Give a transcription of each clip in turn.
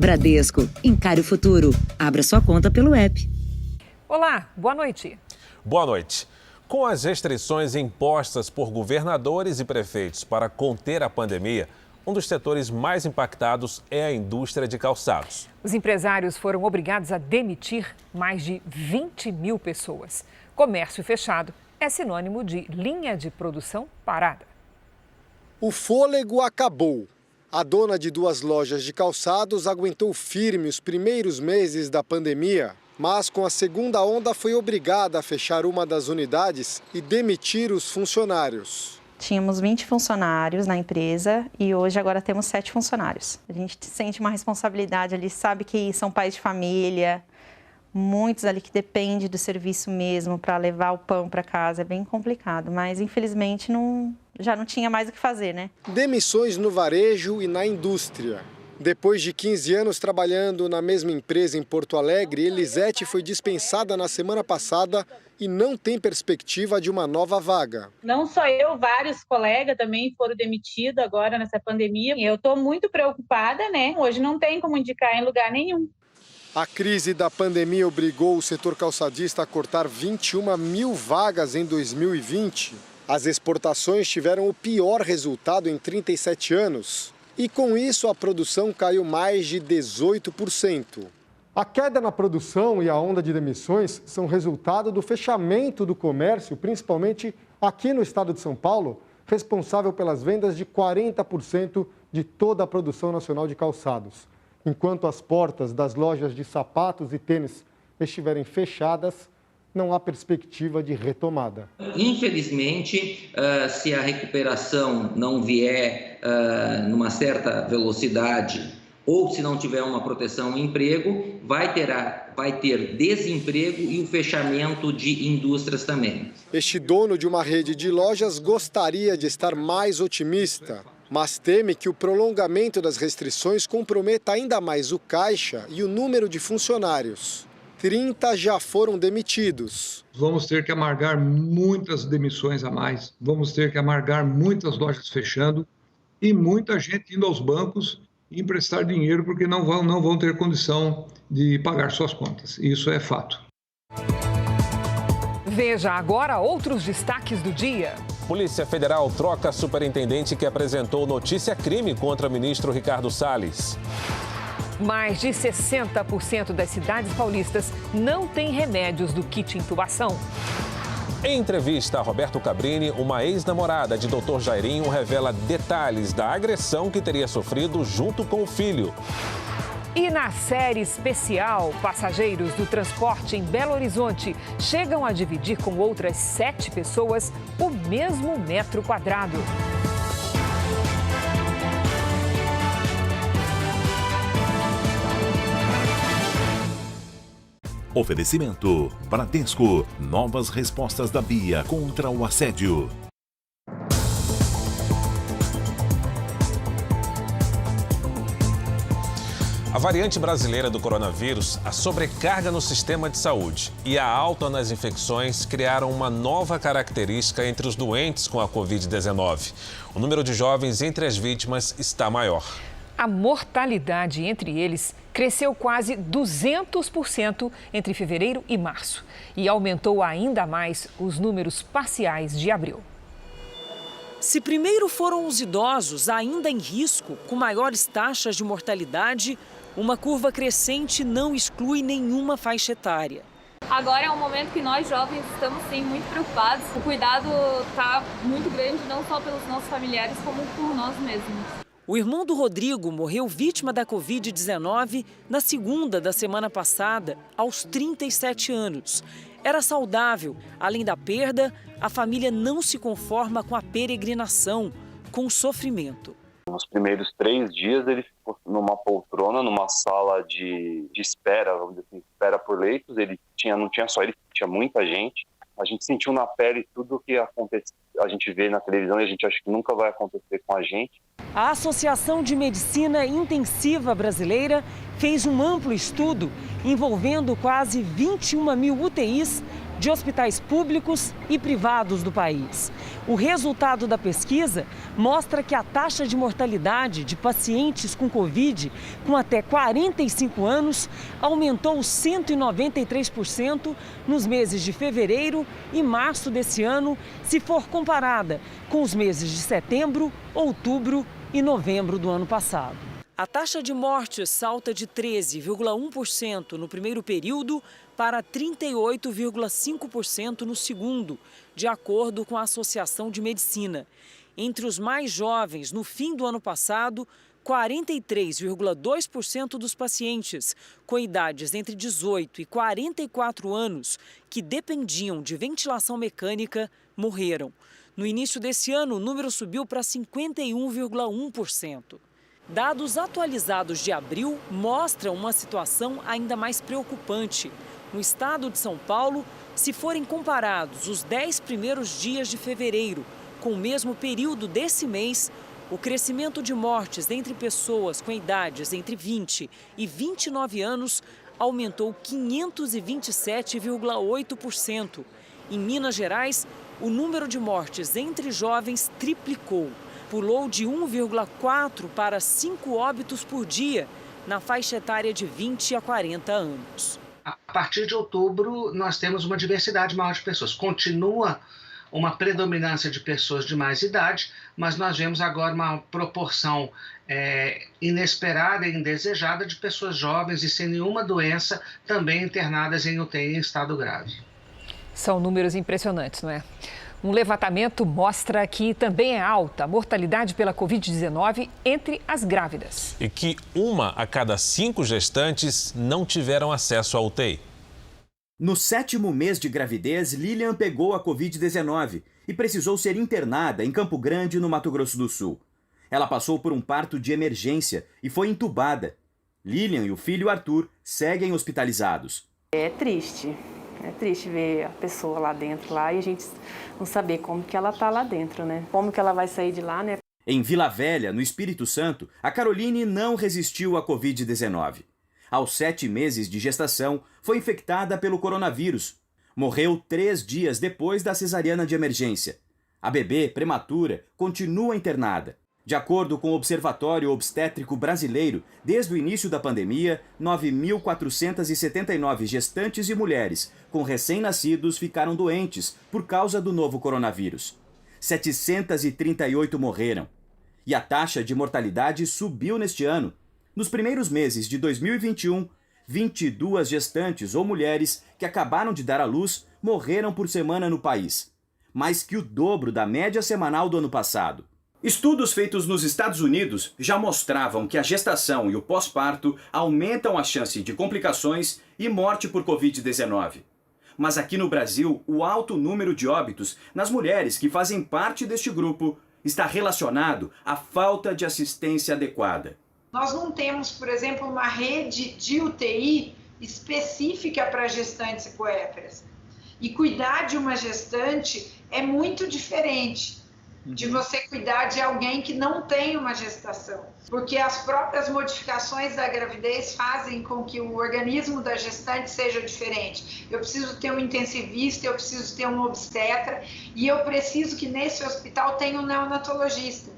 Bradesco, encare o futuro. Abra sua conta pelo app. Olá, boa noite. Boa noite. Com as restrições impostas por governadores e prefeitos para conter a pandemia, um dos setores mais impactados é a indústria de calçados. Os empresários foram obrigados a demitir mais de 20 mil pessoas. Comércio fechado é sinônimo de linha de produção parada. O fôlego acabou. A dona de 2 lojas de calçados aguentou firme os primeiros meses da pandemia, mas com a segunda onda foi obrigada a fechar uma das unidades e demitir os funcionários. Tínhamos 20 funcionários na empresa e hoje agora temos 7 funcionários. A gente sente uma responsabilidade ali, sabe que são pais de família, muitos ali que dependem do serviço mesmo para levar o pão para casa. É bem complicado, mas infelizmente já não tinha mais o que fazer, né? Demissões no varejo e na indústria. Depois de 15 anos trabalhando na mesma empresa em Porto Alegre, Elisete foi dispensada na semana passada e não tem perspectiva de uma nova vaga. Não só eu, vários colegas também foram demitidos agora nessa pandemia. Eu estou muito preocupada, né? Hoje não tem como indicar em lugar nenhum. A crise da pandemia obrigou o setor calçadista a cortar 21 mil vagas em 2020. As exportações tiveram o pior resultado em 37 anos. E com isso a produção caiu mais de 18%. A queda na produção e a onda de demissões são resultado do fechamento do comércio, principalmente aqui no estado de São Paulo, responsável pelas vendas de 40% de toda a produção nacional de calçados. Enquanto as portas das lojas de sapatos e tênis estiverem fechadas, não há perspectiva de retomada. Infelizmente, se a recuperação não vier numa certa velocidade ou se não tiver uma proteção ao emprego, vai ter desemprego e o fechamento de indústrias também. Este dono de uma rede de lojas gostaria de estar mais otimista, mas teme que o prolongamento das restrições comprometa ainda mais o caixa e o número de funcionários. 30 já foram demitidos. Vamos ter que amargar muitas demissões a mais, vamos ter que amargar muitas lojas fechando e muita gente indo aos bancos emprestar dinheiro porque não vão ter condição de pagar suas contas. Isso é fato. Veja agora outros destaques do dia. Polícia Federal troca superintendente que apresentou notícia-crime contra o ministro Ricardo Salles. Mais de 60% das cidades paulistas não têm remédios do kit intubação. Em entrevista a Roberto Cabrini, uma ex-namorada de Dr. Jairinho revela detalhes da agressão que teria sofrido junto com o filho. E na série especial, passageiros do transporte em Belo Horizonte chegam a dividir com outras 7 pessoas o mesmo metro quadrado. Oferecimento Bradesco. Novas respostas da Bia contra o assédio. A variante brasileira do coronavírus, a sobrecarga no sistema de saúde e a alta nas infecções criaram uma nova característica entre os doentes com a Covid-19. O número de jovens entre as vítimas está maior. A mortalidade entre eles cresceu quase 200% entre fevereiro e março e aumentou ainda mais os números parciais de abril. Se primeiro foram os idosos ainda em risco, com maiores taxas de mortalidade, uma curva crescente não exclui nenhuma faixa etária. Agora é um momento que nós jovens estamos sim muito preocupados. O cuidado está muito grande, não só pelos nossos familiares, como por nós mesmos. O irmão do Rodrigo morreu vítima da Covid-19 na segunda da semana passada, aos 37 anos. Era saudável. Além da perda, a família não se conforma com a peregrinação, com o sofrimento. Nos primeiros 3 dias ele ficou numa poltrona, numa sala de espera, vamos dizer assim, espera por leitos. Não tinha só ele, tinha muita gente. A gente sentiu na pele tudo o que acontece, a gente vê na televisão e a gente acha que nunca vai acontecer com a gente. A Associação de Medicina Intensiva Brasileira fez um amplo estudo envolvendo quase 21 mil UTIs de hospitais públicos e privados do país. O resultado da pesquisa mostra que a taxa de mortalidade de pacientes com Covid com até 45 anos aumentou 193% nos meses de fevereiro e março desse ano, se for comparada com os meses de setembro, outubro e novembro do ano passado. A taxa de mortes salta de 13,1% no primeiro período para 38,5% no segundo, de acordo com a Associação de Medicina. Entre os mais jovens, no fim do ano passado, 43,2% dos pacientes com idades entre 18 e 44 anos que dependiam de ventilação mecânica morreram. No início desse ano, o número subiu para 51,1%. Dados atualizados de abril mostram uma situação ainda mais preocupante. No estado de São Paulo, se forem comparados os 10 primeiros dias de fevereiro com o mesmo período desse mês, o crescimento de mortes entre pessoas com idades entre 20 e 29 anos aumentou 527,8%. Em Minas Gerais, o número de mortes entre jovens triplicou. Pulou de 1,4 para 5 óbitos por dia na faixa etária de 20 a 40 anos. A partir de outubro, nós temos uma diversidade maior de pessoas. Continua uma predominância de pessoas de mais idade, mas nós vemos agora uma proporção inesperada e indesejada de pessoas jovens e sem nenhuma doença, também internadas em UTI em estado grave. São números impressionantes, não é? Um levantamento mostra que também é alta a mortalidade pela Covid-19 entre as grávidas. E que 1 a cada 5 gestantes não tiveram acesso à UTI. No 7º mês de gravidez, Lilian pegou a Covid-19 e precisou ser internada em Campo Grande, no Mato Grosso do Sul. Ela passou por um parto de emergência e foi entubada. Lilian e o filho Arthur seguem hospitalizados. É triste ver a pessoa lá dentro e a gente não saber como que ela tá lá dentro, né? Como que ela vai sair de lá, né? Em Vila Velha, no Espírito Santo, a Caroline não resistiu à Covid-19. Aos 7 meses de gestação, foi infectada pelo coronavírus. Morreu 3 dias depois da cesariana de emergência. A bebê, prematura, continua internada. De acordo com o Observatório Obstétrico Brasileiro, desde o início da pandemia, 9.479 gestantes e mulheres com recém-nascidos ficaram doentes por causa do novo coronavírus. 738 morreram. E a taxa de mortalidade subiu neste ano. Nos primeiros meses de 2021, 22 gestantes ou mulheres que acabaram de dar à luz morreram por semana no país. Mais que o dobro da média semanal do ano passado. Estudos feitos nos Estados Unidos já mostravam que a gestação e o pós-parto aumentam a chance de complicações e morte por Covid-19. Mas aqui no Brasil, o alto número de óbitos nas mulheres que fazem parte deste grupo está relacionado à falta de assistência adequada. Nós não temos, por exemplo, uma rede de UTI específica para gestantes e puérperas. E cuidar de uma gestante é muito diferente de você cuidar de alguém que não tem uma gestação. Porque as próprias modificações da gravidez fazem com que o organismo da gestante seja diferente. Eu preciso ter um intensivista, eu preciso ter um obstetra e eu preciso que nesse hospital tenha um neonatologista.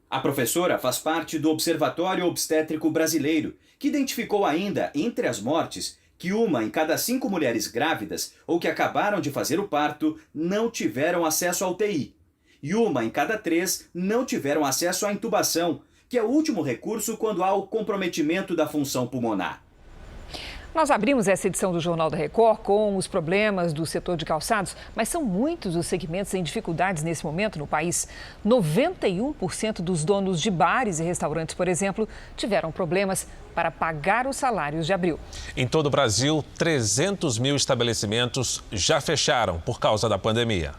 A professora faz parte do Observatório Obstétrico Brasileiro, que identificou ainda, entre as mortes, que 1 em cada 5 mulheres grávidas ou que acabaram de fazer o parto não tiveram acesso à UTI. E 1 em cada 3 não tiveram acesso à intubação, que é o último recurso quando há o comprometimento da função pulmonar. Nós abrimos essa edição do Jornal da Record com os problemas do setor de calçados, mas são muitos os segmentos em dificuldades nesse momento no país. 91% dos donos de bares e restaurantes, por exemplo, tiveram problemas para pagar os salários de abril. Em todo o Brasil, 300 mil estabelecimentos já fecharam por causa da pandemia.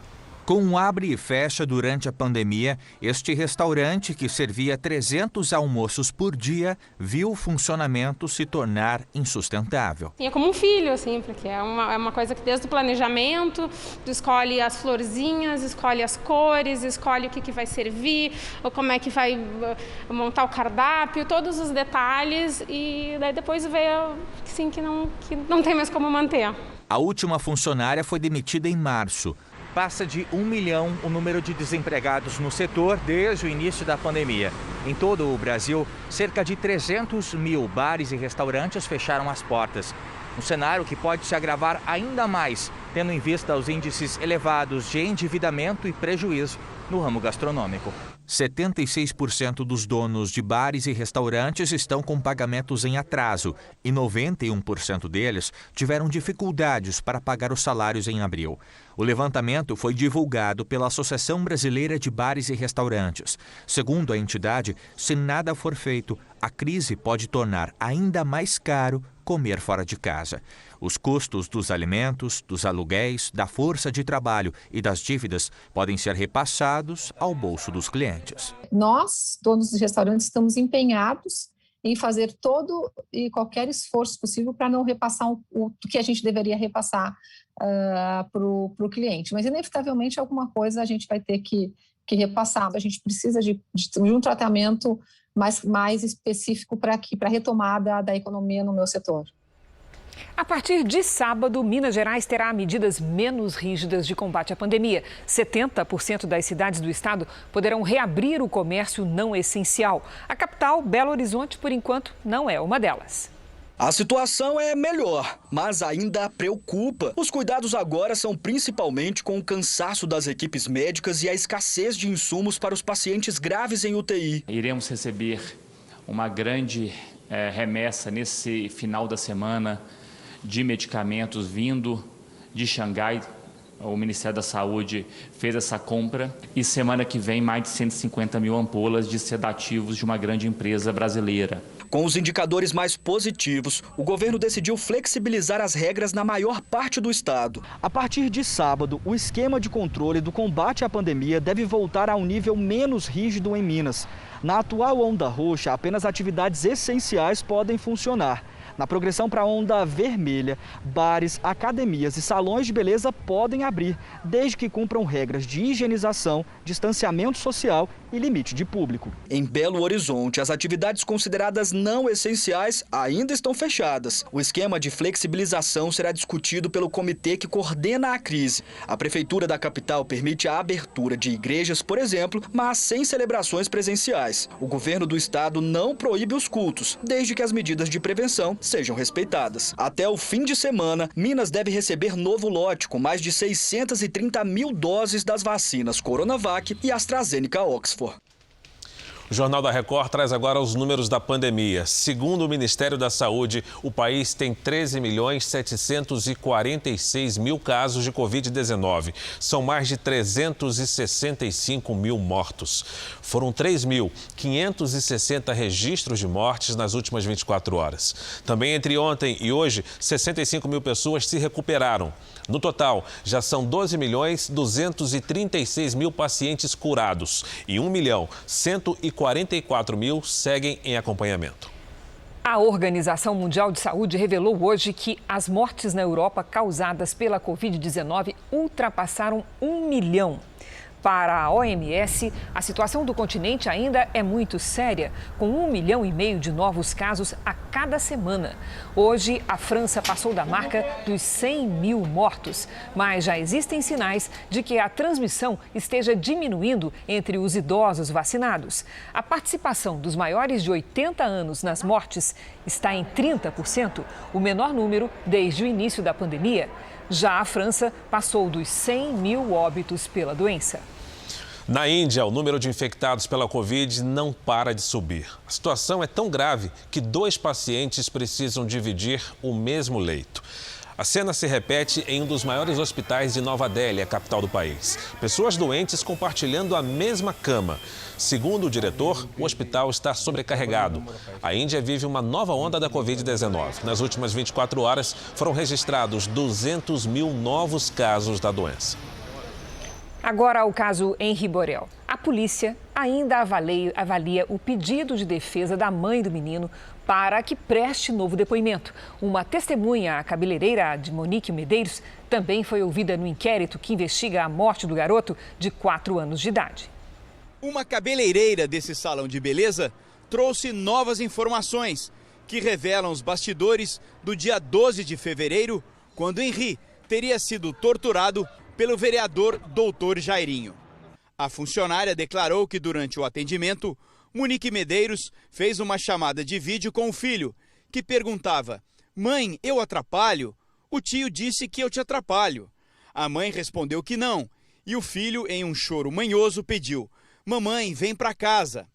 Com um abre e fecha durante a pandemia, este restaurante, que servia 300 almoços por dia, viu o funcionamento se tornar insustentável. E é como um filho, assim, porque é uma coisa que desde o planejamento, tu escolhe as florzinhas, escolhe as cores, escolhe o que vai servir, ou como é que vai montar o cardápio, todos os detalhes, e daí depois vê assim, que não tem mais como manter. A última funcionária foi demitida em março. Passa de 1 milhão o número de desempregados no setor desde o início da pandemia. Em todo o Brasil, cerca de 300 mil bares e restaurantes fecharam as portas. Um cenário que pode se agravar ainda mais, tendo em vista os índices elevados de endividamento e prejuízo no ramo gastronômico. 76% dos donos de bares e restaurantes estão com pagamentos em atraso e 91% deles tiveram dificuldades para pagar os salários em abril. O levantamento foi divulgado pela Associação Brasileira de Bares e Restaurantes. Segundo a entidade, se nada for feito, a crise pode tornar ainda mais caro comer fora de casa. Os custos dos alimentos, dos aluguéis, da força de trabalho e das dívidas podem ser repassados ao bolso dos clientes. Nós, donos de restaurantes, estamos empenhados em fazer todo e qualquer esforço possível para não repassar o que a gente deveria repassar para o cliente. Mas, inevitavelmente, alguma coisa a gente vai ter que repassar. A gente precisa de um tratamento mais específico para a retomada da economia no meu setor. A partir de sábado, Minas Gerais terá medidas menos rígidas de combate à pandemia. 70% das cidades do estado poderão reabrir o comércio não essencial. A capital, Belo Horizonte, por enquanto, não é uma delas. A situação é melhor, mas ainda preocupa. Os cuidados agora são principalmente com o cansaço das equipes médicas e a escassez de insumos para os pacientes graves em UTI. Iremos receber uma grande remessa nesse final da semana de medicamentos vindo de Xangai. O Ministério da Saúde fez essa compra e semana que vem mais de 150 mil ampolas de sedativos de uma grande empresa brasileira. Com os indicadores mais positivos, o governo decidiu flexibilizar as regras na maior parte do estado. A partir de sábado, o esquema de controle do combate à pandemia deve voltar a um nível menos rígido em Minas. Na atual onda roxa, apenas atividades essenciais podem funcionar. Na progressão para a onda vermelha, bares, academias e salões de beleza podem abrir, desde que cumpram regras de higienização, distanciamento social e limite de público. Em Belo Horizonte, as atividades consideradas não essenciais ainda estão fechadas. O esquema de flexibilização será discutido pelo comitê que coordena a crise. A prefeitura da capital permite a abertura de igrejas, por exemplo, mas sem celebrações presenciais. O governo do estado não proíbe os cultos, desde que as medidas de prevenção sejam respeitadas. Até o fim de semana, Minas deve receber novo lote com mais de 630 mil doses das vacinas Coronavac e AstraZeneca Oxford. O Jornal da Record traz agora os números da pandemia. Segundo o Ministério da Saúde, o país tem 13.746.000 casos de Covid-19. São mais de 365 mil mortos. Foram 3.560 registros de mortes nas últimas 24 horas. Também entre ontem e hoje, 65 mil pessoas se recuperaram. No total, já são 12.236.000 pacientes curados e 1.144.000 seguem em acompanhamento. A Organização Mundial de Saúde revelou hoje que as mortes na Europa causadas pela Covid-19 ultrapassaram 1 milhão. Para a OMS, a situação do continente ainda é muito séria, com 1,5 milhão de novos casos a cada semana. Hoje, a França passou da marca dos 100 mil mortos, mas já existem sinais de que a transmissão esteja diminuindo entre os idosos vacinados. A participação dos maiores de 80 anos nas mortes está em 30%, o menor número desde o início da pandemia. Já a França passou dos 100 mil óbitos pela doença. Na Índia, o número de infectados pela Covid não para de subir. A situação é tão grave que 2 pacientes precisam dividir o mesmo leito. A cena se repete em um dos maiores hospitais de Nova Delhi, a capital do país. Pessoas doentes compartilhando a mesma cama. Segundo o diretor, o hospital está sobrecarregado. A Índia vive uma nova onda da Covid-19. Nas últimas 24 horas, foram registrados 200 mil novos casos da doença. Agora, o caso Henri Borel. A polícia ainda avalia o pedido de defesa da mãe do menino para que preste novo depoimento. Uma testemunha, a cabeleireira de Monique Medeiros, também foi ouvida no inquérito que investiga a morte do garoto de 4 anos de idade. Uma cabeleireira desse salão de beleza trouxe novas informações que revelam os bastidores do dia 12 de fevereiro, quando Henri teria sido torturado pelo vereador Dr. Jairinho. A funcionária declarou que durante o atendimento, Monique Medeiros fez uma chamada de vídeo com o filho, que perguntava: "Mãe, eu atrapalho?" O tio disse que eu te atrapalho. A mãe respondeu que não, e o filho, em um choro manhoso, pediu: "Mamãe, vem para casa."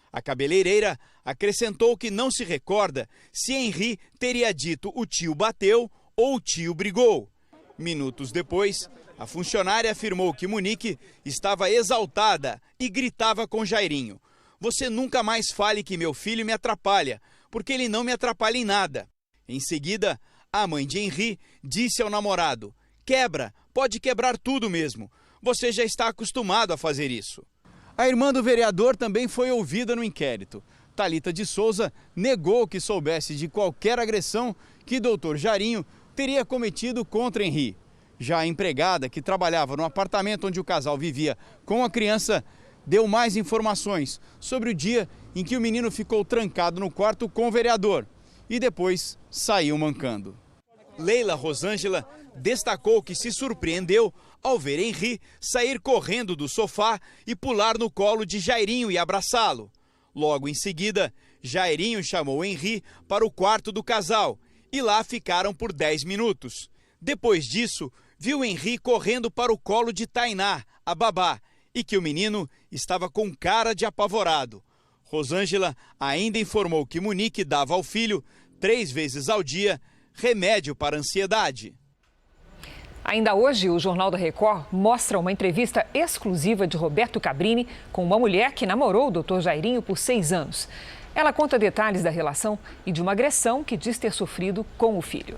A cabeleireira acrescentou que não se recorda se Henri teria dito "o tio bateu" ou "o tio brigou". Minutos depois, a funcionária afirmou que Monique estava exaltada e gritava com Jairinho: "Você nunca mais fale que meu filho me atrapalha, porque ele não me atrapalha em nada." Em seguida, a mãe de Henri disse ao namorado: "Quebra, pode quebrar tudo mesmo. Você já está acostumado a fazer isso." A irmã do vereador também foi ouvida no inquérito. Thalita de Souza negou que soubesse de qualquer agressão que Dr. Jairinho teria cometido contra Henri. Já a empregada, que trabalhava no apartamento onde o casal vivia com a criança, deu mais informações sobre o dia em que o menino ficou trancado no quarto com o vereador e depois saiu mancando. Leila Rosângela destacou que se surpreendeu ao ver Henri sair correndo do sofá e pular no colo de Jairinho e abraçá-lo. Logo em seguida, Jairinho chamou Henri para o quarto do casal e lá ficaram por 10 minutos. Depois disso, viu Henri correndo para o colo de Tainá, a babá, e que o menino estava com cara de apavorado. Rosângela ainda informou que Monique dava ao filho, 3 vezes ao dia, remédio para ansiedade. Ainda hoje, o Jornal da Record mostra uma entrevista exclusiva de Roberto Cabrini com uma mulher que namorou o Dr. Jairinho por 6 anos. Ela conta detalhes da relação e de uma agressão que diz ter sofrido com o filho.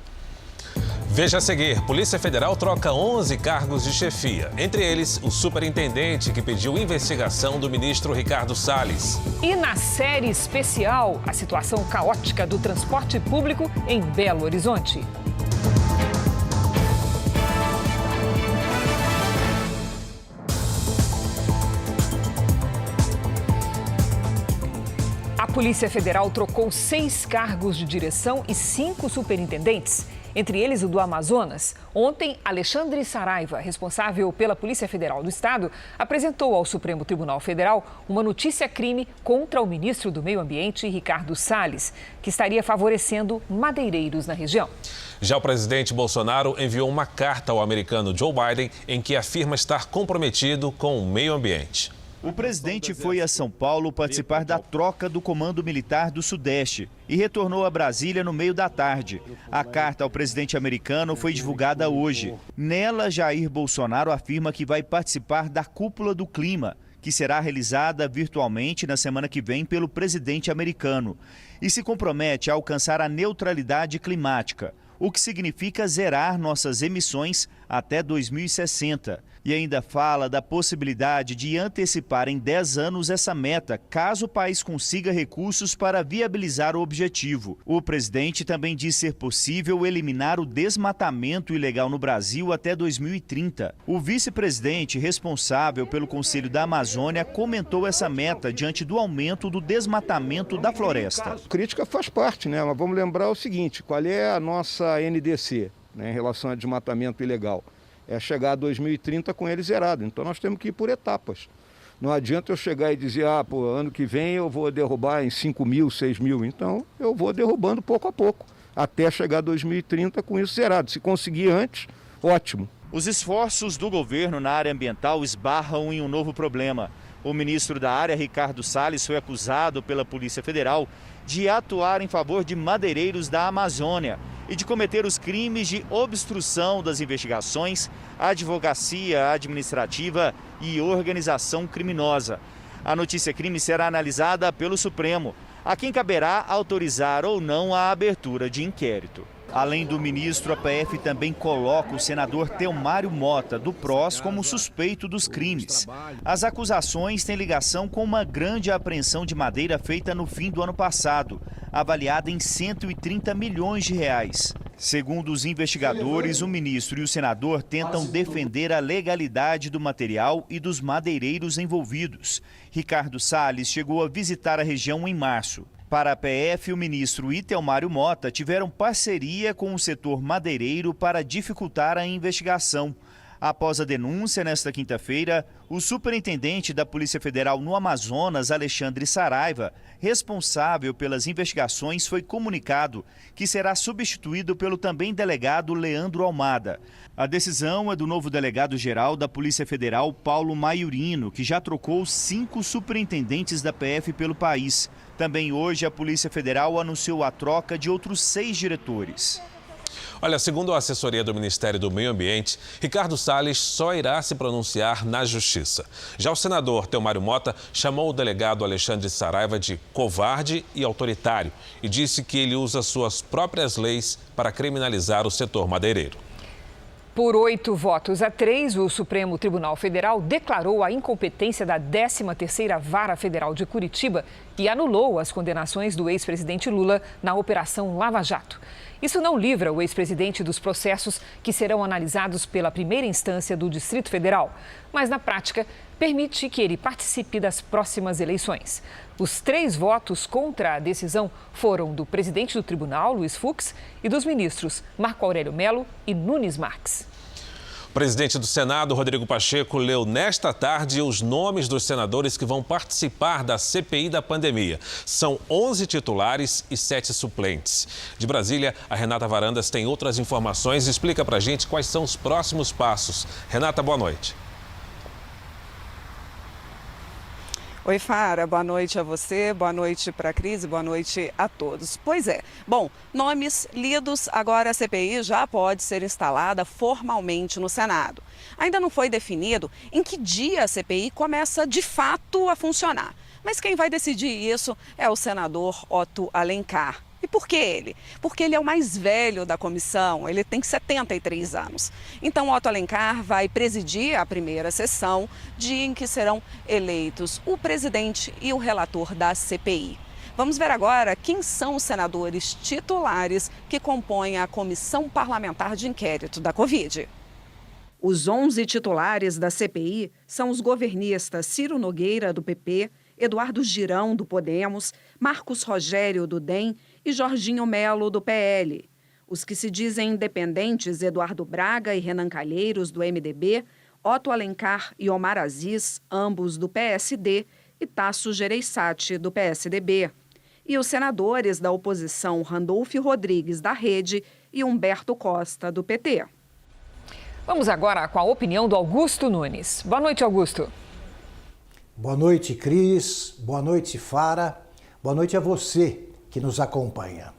Veja a seguir, Polícia Federal troca 11 cargos de chefia. Entre eles, o superintendente que pediu investigação do ministro Ricardo Salles. E na série especial, a situação caótica do transporte público em Belo Horizonte. A Polícia Federal trocou 6 cargos de direção e 5 superintendentes, entre eles o do Amazonas. Ontem, Alexandre Saraiva, responsável pela Polícia Federal do Estado, apresentou ao Supremo Tribunal Federal uma notícia-crime contra o ministro do Meio Ambiente, Ricardo Salles, que estaria favorecendo madeireiros na região. Já o presidente Bolsonaro enviou uma carta ao americano Joe Biden em que afirma estar comprometido com o meio ambiente. O presidente foi a São Paulo participar da troca do Comando Militar do Sudeste e retornou a Brasília no meio da tarde. A carta ao presidente americano foi divulgada hoje. Nela, Jair Bolsonaro afirma que vai participar da Cúpula do Clima, que será realizada virtualmente na semana que vem pelo presidente americano, e se compromete a alcançar a neutralidade climática, o que significa zerar nossas emissões até 2060. E ainda fala da possibilidade de antecipar em 10 anos essa meta, caso o país consiga recursos para viabilizar o objetivo. O presidente também diz ser possível eliminar o desmatamento ilegal no Brasil até 2030. O vice-presidente responsável pelo Conselho da Amazônia comentou essa meta diante do aumento do desmatamento da floresta. A crítica faz parte, né? Mas vamos lembrar o seguinte, qual é a nossa NDC, né, em relação a desmatamento ilegal? É chegar a 2030 com ele zerado. Então nós temos que ir por etapas. Não adianta eu chegar e dizer, ano que vem eu vou derrubar em 5 mil, 6 mil. Então eu vou derrubando pouco a pouco, até chegar a 2030 com isso zerado. Se conseguir antes, ótimo. Os esforços do governo na área ambiental esbarram em um novo problema. O ministro da área, Ricardo Salles, foi acusado pela Polícia Federal de atuar em favor de madeireiros da Amazônia e de cometer os crimes de obstrução das investigações, advocacia administrativa e organização criminosa. A notícia-crime será analisada pelo Supremo, a quem caberá autorizar ou não a abertura de inquérito. Além do ministro, a PF também coloca o senador Telmário Mota, do PROS, como suspeito dos crimes. As acusações têm ligação com uma grande apreensão de madeira feita no fim do ano passado, avaliada em 130 milhões de reais. Segundo os investigadores, o ministro e o senador tentam defender a legalidade do material e dos madeireiros envolvidos. Ricardo Salles chegou a visitar a região em março. Para a PF, o ministro Itelmário Mota tiveram parceria com o setor madeireiro para dificultar a investigação. Após a denúncia, nesta quinta-feira, o superintendente da Polícia Federal no Amazonas, Alexandre Saraiva, responsável pelas investigações, foi comunicado que será substituído pelo também delegado Leandro Almada. A decisão é do novo delegado-geral da Polícia Federal, Paulo Maiorino, que já trocou 5 superintendentes da PF pelo país. Também hoje, a Polícia Federal anunciou a troca de outros 6 diretores. Olha, segundo a assessoria do Ministério do Meio Ambiente, Ricardo Salles só irá se pronunciar na Justiça. Já o senador Telmário Mota chamou o delegado Alexandre Saraiva de covarde e autoritário e disse que ele usa suas próprias leis para criminalizar o setor madeireiro. Por 8 votos a 3, o Supremo Tribunal Federal declarou a incompetência da 13ª Vara Federal de Curitiba e anulou as condenações do ex-presidente Lula na Operação Lava Jato. Isso não livra o ex-presidente dos processos que serão analisados pela primeira instância do Distrito Federal, mas na prática permite que ele participe das próximas eleições. Os 3 votos contra a decisão foram do presidente do tribunal, Luiz Fux, e dos ministros Marco Aurélio Mello e Nunes Marques. O presidente do Senado, Rodrigo Pacheco, leu nesta tarde os nomes dos senadores que vão participar da CPI da pandemia. São 11 titulares e 7 suplentes. De Brasília, a Renata Varandas tem outras informações e explica pra gente quais são os próximos passos. Renata, boa noite. Oi, Fara, boa noite a você, boa noite para a Cris, boa noite a todos. Pois é, bom, nomes lidos, agora a CPI já pode ser instalada formalmente no Senado. Ainda não foi definido em que dia a CPI começa de fato a funcionar, mas quem vai decidir isso é o senador Otto Alencar. E por que ele? Porque ele é o mais velho da comissão, ele tem 73 anos. Então, Otto Alencar vai presidir a primeira sessão, dia em que serão eleitos o presidente e o relator da CPI. Vamos ver agora quem são os senadores titulares que compõem a Comissão Parlamentar de Inquérito da Covid. Os 11 titulares da CPI são os governistas Ciro Nogueira, do PP, Eduardo Girão, do Podemos, Marcos Rogério, do DEM e Jorginho Melo, do PL. Os que se dizem independentes, Eduardo Braga e Renan Calheiros, do MDB, Otto Alencar e Omar Aziz, ambos do PSD, e Tasso Gereissati, do PSDB. E os senadores da oposição, Randolfo Rodrigues, da Rede, e Humberto Costa, do PT. Vamos agora com a opinião do Augusto Nunes. Boa noite, Augusto. Boa noite, Cris. Boa noite, Fara. Boa noite a você que nos acompanha.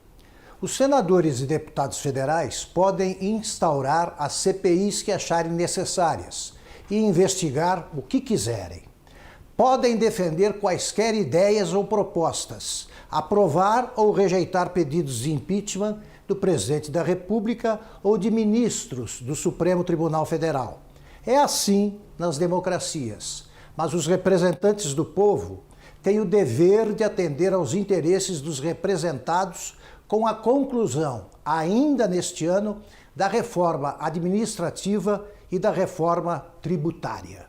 Os senadores e deputados federais podem instaurar as CPIs que acharem necessárias e investigar o que quiserem. Podem defender quaisquer ideias ou propostas, aprovar ou rejeitar pedidos de impeachment do presidente da República ou de ministros do Supremo Tribunal Federal. É assim nas democracias. Mas os representantes do povo têm o dever de atender aos interesses dos representados com a conclusão, ainda neste ano, da reforma administrativa e da reforma tributária.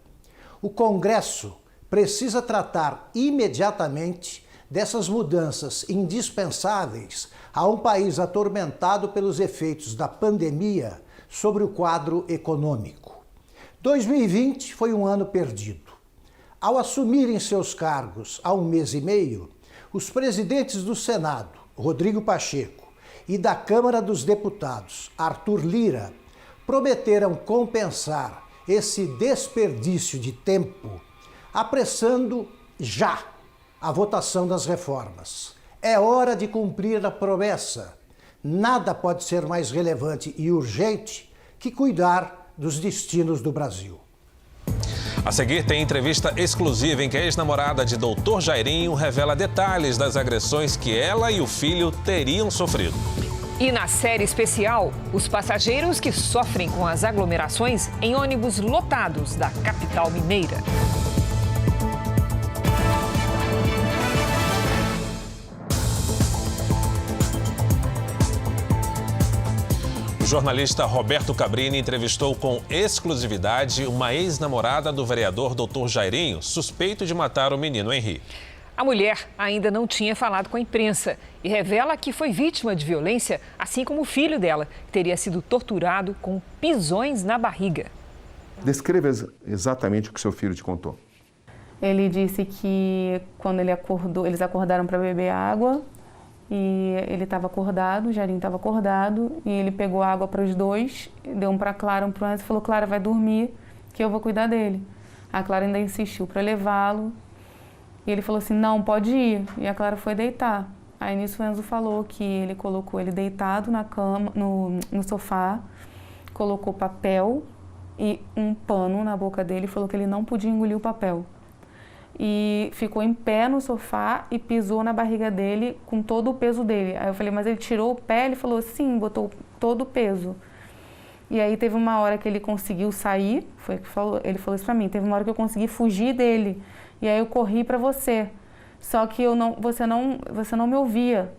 O Congresso precisa tratar imediatamente dessas mudanças indispensáveis a um país atormentado pelos efeitos da pandemia sobre o quadro econômico. 2020 foi um ano perdido. Ao assumirem seus cargos há um mês e meio, os presidentes do Senado, Rodrigo Pacheco, e da Câmara dos Deputados, Arthur Lira, prometeram compensar esse desperdício de tempo, apressando já a votação das reformas. É hora de cumprir a promessa. Nada pode ser mais relevante e urgente que cuidar dos destinos do Brasil. A seguir tem entrevista exclusiva em que a ex-namorada de Dr. Jairinho revela detalhes das agressões que ela e o filho teriam sofrido. E na série especial, os passageiros que sofrem com as aglomerações em ônibus lotados da capital mineira. O jornalista Roberto Cabrini entrevistou com exclusividade uma ex-namorada do vereador Dr. Jairinho, suspeito de matar o menino Henri. A mulher ainda não tinha falado com a imprensa e revela que foi vítima de violência, assim como o filho dela, que teria sido torturado com pisões na barriga. Descreva exatamente o que seu filho te contou. Ele disse que quando ele acordou, eles acordaram para beber água e ele estava acordado, o Jairinho estava acordado e ele pegou água para os dois, deu um para Clara, um para o Enzo e falou: Clara, vai dormir que eu vou cuidar dele. A Clara ainda insistiu para levá-lo e ele falou assim: não, pode ir. E a Clara foi deitar. Aí nisso o Enzo falou que ele colocou ele deitado na cama, no sofá, colocou papel e um pano na boca dele e falou que ele não podia engolir o papel. E ficou em pé no sofá e pisou na barriga dele com todo o peso dele. Aí eu falei: mas ele tirou o pé? Ele falou: sim, botou todo o peso. E aí teve uma hora que ele conseguiu sair, ele falou isso pra mim, teve uma hora que eu consegui fugir dele. E aí eu corri pra você. Só que você não me ouvia.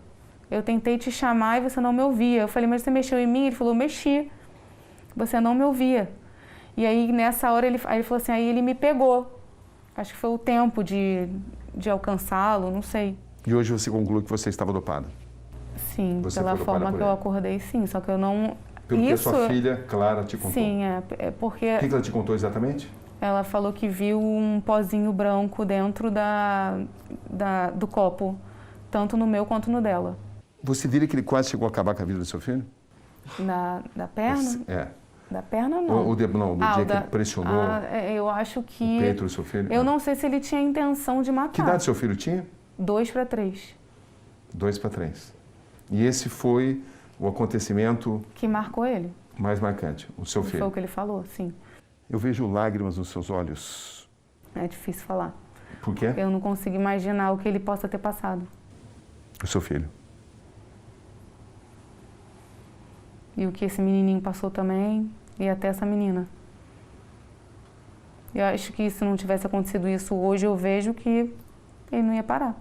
Eu tentei te chamar e você não me ouvia. Eu falei: mas você mexeu em mim? Ele falou: mexi. Você não me ouvia. E aí nessa hora ele falou assim, aí ele me pegou. Acho que foi o tempo de alcançá-lo, não sei. E hoje você conclui que você estava dopada? Sim, pela forma que eu acordei, sim. Só que eu não... Pelo que a sua filha, Clara, te contou? Sim, é porque... O que ela te contou exatamente? Ela falou que viu um pozinho branco dentro do copo, tanto no meu quanto no dela. Você diria que ele quase chegou a acabar com a vida do seu filho? Da perna? É. Da perna, não. No dia que ele pressionou eu acho que... o peito do seu filho? Eu não sei se ele tinha intenção de matar. Que idade seu filho tinha? 2 para 3. 2 para 3. E esse foi o acontecimento... Que marcou ele. Mais marcante, o seu filho. Foi o que ele falou, sim. Eu vejo lágrimas nos seus olhos. É difícil falar. Por quê? Eu não consigo imaginar o que ele possa ter passado. O seu filho. E o que esse menininho passou também, e até essa menina. Eu acho que se não tivesse acontecido isso hoje, eu vejo que ele não ia parar.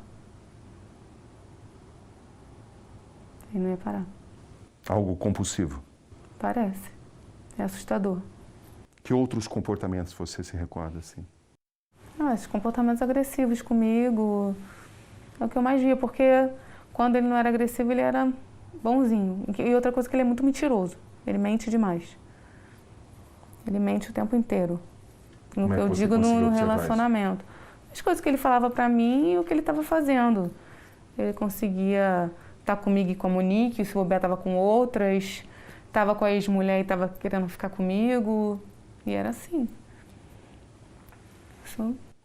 Ele não ia parar. Algo compulsivo? Parece. É assustador. Que outros comportamentos você se recorda, assim? Esses comportamentos agressivos comigo é o que eu mais via, porque quando ele não era agressivo, ele era bonzinho. E outra coisa que ele é muito mentiroso. Ele mente demais. Ele mente o tempo inteiro. No que eu digo no relacionamento. As coisas que ele falava pra mim e o que ele estava fazendo. Ele conseguia estar comigo e com a Monique, se bobear estava com outras, estava com a ex-mulher e estava querendo ficar comigo. E era assim.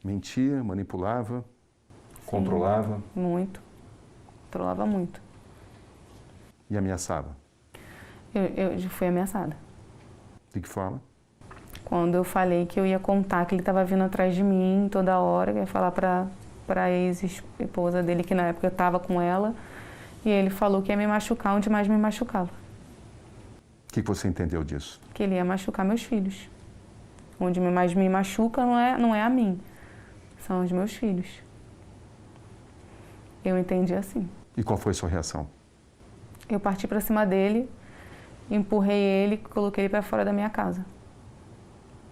Mentia, manipulava, controlava? Muito. Controlava muito. E ameaçava? Eu fui ameaçada. De que forma? Quando eu falei que eu ia contar que ele estava vindo atrás de mim toda hora, eu ia falar para a ex-esposa dele, que na época eu estava com ela, e ele falou que ia me machucar onde mais me machucava. O que você entendeu disso? Que ele ia machucar meus filhos. Onde mais me machuca não é a mim, são os meus filhos. Eu entendi assim. E qual foi a sua reação? Eu parti para cima dele, empurrei ele e coloquei ele para fora da minha casa.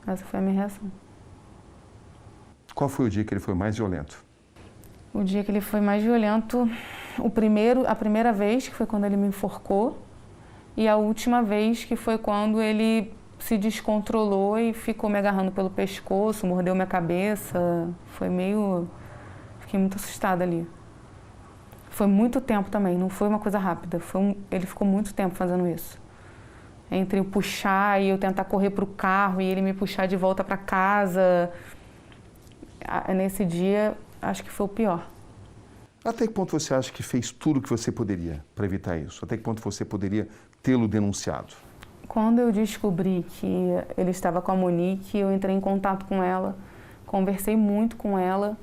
Essa foi a minha reação. Qual foi o dia que ele foi mais violento? O dia que ele foi mais violento, a primeira vez, que foi quando ele me enforcou, e a última vez, que foi quando ele se descontrolou e ficou me agarrando pelo pescoço, mordeu minha cabeça. Fiquei muito assustada ali. Foi muito tempo também, não foi uma coisa rápida. Ele ficou muito tempo fazendo isso. Entre eu puxar e eu tentar correr para o carro e ele me puxar de volta para casa. Nesse dia, acho que foi o pior. Até que ponto você acha que fez tudo o que você poderia para evitar isso? Até que ponto você poderia tê-lo denunciado? Quando eu descobri que ele estava com a Monique, eu entrei em contato com ela, conversei muito com ela.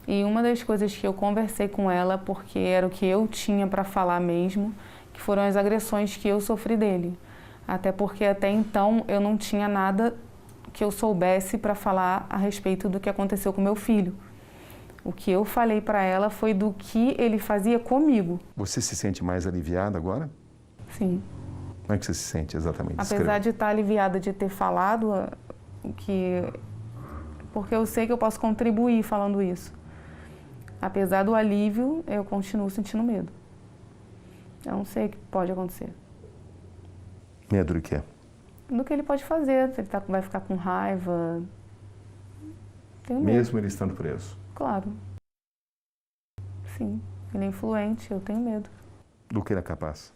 E uma das coisas que eu conversei com ela, porque era o que eu tinha para falar mesmo, que foram as agressões que eu sofri dele. Até porque até então eu não tinha nada que eu soubesse para falar a respeito do que aconteceu com meu filho. O que eu falei para ela foi do que ele fazia comigo. Você se sente mais aliviada agora? Sim. Como é que você se sente exatamente? Apesar de estar aliviada de ter falado, porque eu sei que eu posso contribuir falando isso. Apesar do alívio, eu continuo sentindo medo. Eu não sei o que pode acontecer. Medo do quê? Do que ele pode fazer, se ele vai ficar com raiva. Tenho medo. Mesmo ele estando preso? Claro. Sim, ele é influente, eu tenho medo. Do que ele é capaz?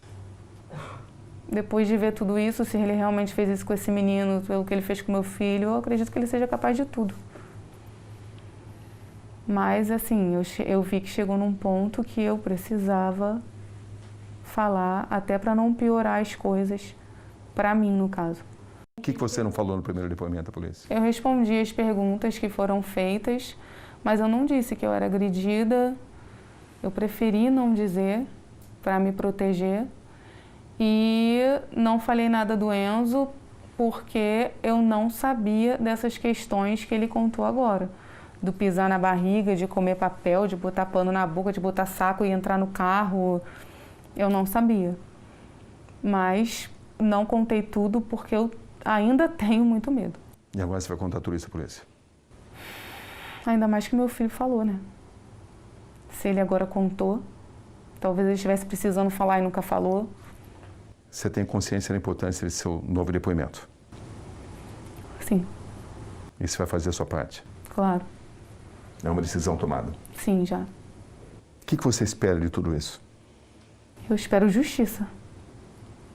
Depois de ver tudo isso, se ele realmente fez isso com esse menino, pelo que ele fez com meu filho, eu acredito que ele seja capaz de tudo. Mas, assim, eu vi que chegou num ponto que eu precisava falar, até para não piorar as coisas, para mim, no caso. O que você não falou no primeiro depoimento à polícia? Eu respondi as perguntas que foram feitas, mas eu não disse que eu era agredida. Eu preferi não dizer, para me proteger. E não falei nada do Enzo, porque eu não sabia dessas questões que ele contou agora. Do pisar na barriga, de comer papel, de botar pano na boca, de botar saco e entrar no carro. Eu não sabia. Mas não contei tudo porque eu ainda tenho muito medo. E agora você vai contar tudo isso à polícia? Ainda mais que meu filho falou, né? Se ele agora contou, talvez ele estivesse precisando falar e nunca falou. Você tem consciência da importância desse seu novo depoimento? Sim. E você vai fazer a sua parte? Claro. É uma decisão tomada? Sim, já. O que você espera de tudo isso? Eu espero justiça.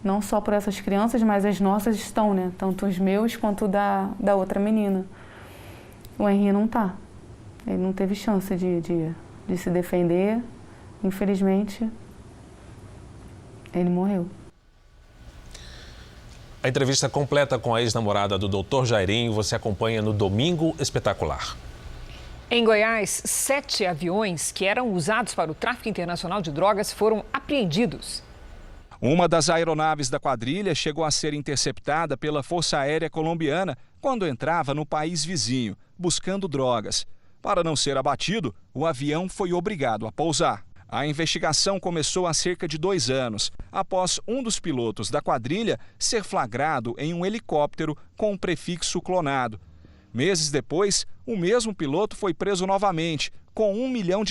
Não só por essas crianças, mas as nossas estão, né? Tanto os meus quanto da outra menina. O Henri não tá. Ele não teve chance de se defender. Infelizmente, ele morreu. A entrevista completa com a ex-namorada do Dr. Jairinho você acompanha no Domingo Espetacular. Em Goiás, 7 aviões que eram usados para o tráfico internacional de drogas foram apreendidos. Uma das aeronaves da quadrilha chegou a ser interceptada pela Força Aérea Colombiana quando entrava no país vizinho, buscando drogas. Para não ser abatido, o avião foi obrigado a pousar. A investigação começou há cerca de 2 anos, após um dos pilotos da quadrilha ser flagrado em um helicóptero com um prefixo clonado. Meses depois, o mesmo piloto foi preso novamente, com $1 milhão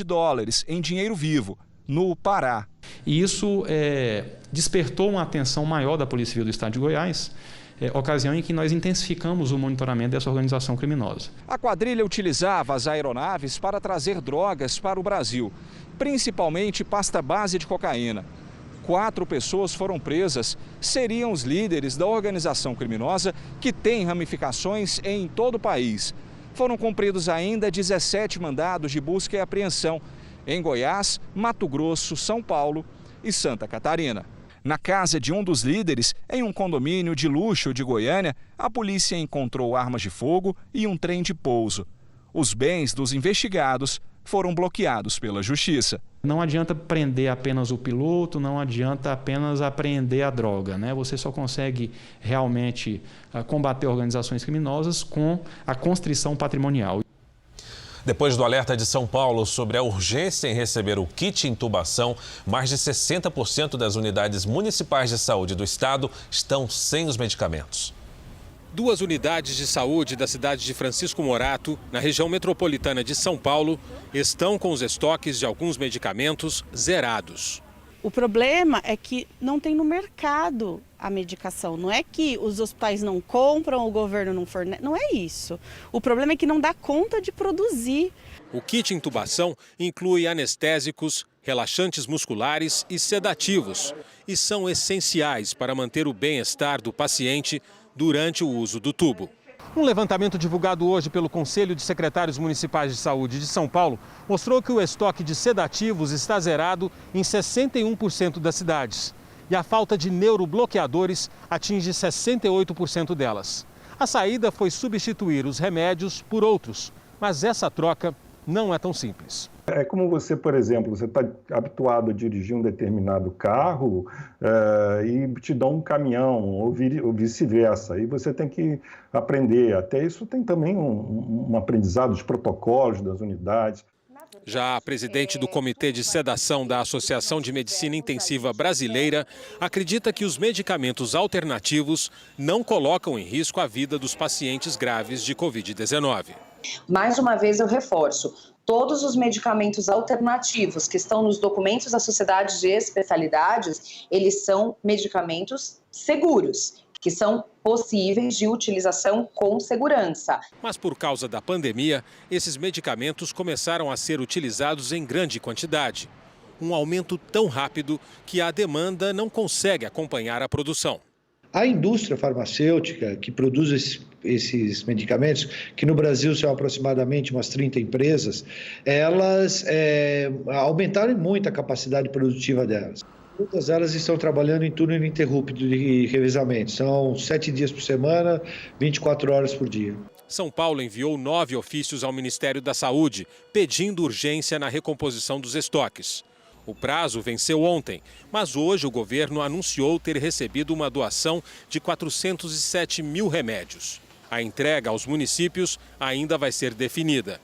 em dinheiro vivo, no Pará. E isso despertou uma atenção maior da Polícia Civil do Estado de Goiás, ocasião em que nós intensificamos o monitoramento dessa organização criminosa. A quadrilha utilizava as aeronaves para trazer drogas para o Brasil, principalmente pasta base de cocaína. 4 pessoas foram presas, seriam os líderes da organização criminosa que tem ramificações em todo o país. Foram cumpridos ainda 17 mandados de busca e apreensão em Goiás, Mato Grosso, São Paulo e Santa Catarina. Na casa de um dos líderes, em um condomínio de luxo de Goiânia, a polícia encontrou armas de fogo e um trem de pouso. Os bens dos investigados foram bloqueados pela Justiça. Não adianta prender apenas o piloto, não adianta apenas apreender a droga, né? Você só consegue realmente combater organizações criminosas com a constrição patrimonial. Depois do alerta de São Paulo sobre a urgência em receber o kit intubação, mais de 60% das unidades municipais de saúde do estado estão sem os medicamentos. 2 unidades de saúde da cidade de Francisco Morato, na região metropolitana de São Paulo, estão com os estoques de alguns medicamentos zerados. O problema é que não tem no mercado a medicação. Não é que os hospitais não compram, o governo não fornece, não é isso. O problema é que não dá conta de produzir. O kit intubação inclui anestésicos, relaxantes musculares e sedativos, e são essenciais para manter o bem-estar do paciente durante o uso do tubo. Um levantamento divulgado hoje pelo Conselho de Secretários Municipais de Saúde de São Paulo mostrou que o estoque de sedativos está zerado em 61% das cidades. E a falta de neurobloqueadores atinge 68% delas. A saída foi substituir os remédios por outros, mas essa troca não é tão simples. É como você, por exemplo, você está habituado a dirigir um determinado carro e te dão um caminhão, ou vice-versa. E você tem que aprender. Até isso tem também um aprendizado dos protocolos das unidades. Já a presidente do Comitê de Sedação da Associação de Medicina Intensiva Brasileira acredita que os medicamentos alternativos não colocam em risco a vida dos pacientes graves de Covid-19. Mais uma vez eu reforço, todos os medicamentos alternativos que estão nos documentos da Sociedade de Especialidades, eles são medicamentos seguros, que são possíveis de utilização com segurança. Mas por causa da pandemia, esses medicamentos começaram a ser utilizados em grande quantidade. Um aumento tão rápido que a demanda não consegue acompanhar a produção. A indústria farmacêutica que produz esses medicamentos, que no Brasil são aproximadamente umas 30 empresas, elas aumentaram muito a capacidade produtiva delas. Todas elas estão trabalhando em turno ininterrupto de revezamento. São 7 dias por semana, 24 horas por dia. São Paulo enviou 9 ofícios ao Ministério da Saúde, pedindo urgência na recomposição dos estoques. O prazo venceu ontem, mas hoje o governo anunciou ter recebido uma doação de 407 mil remédios. A entrega aos municípios ainda vai ser definida.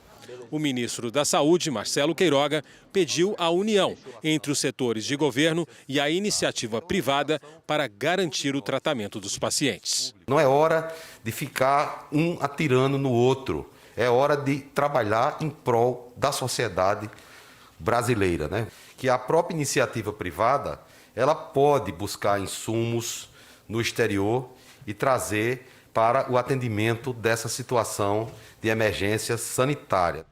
O ministro da Saúde, Marcelo Queiroga, pediu a união entre os setores de governo e a iniciativa privada para garantir o tratamento dos pacientes. Não é hora de ficar um atirando no outro, é hora de trabalhar em prol da sociedade brasileira, né? Que a própria iniciativa privada, ela pode buscar insumos no exterior e trazer para o atendimento dessa situação de emergência sanitária.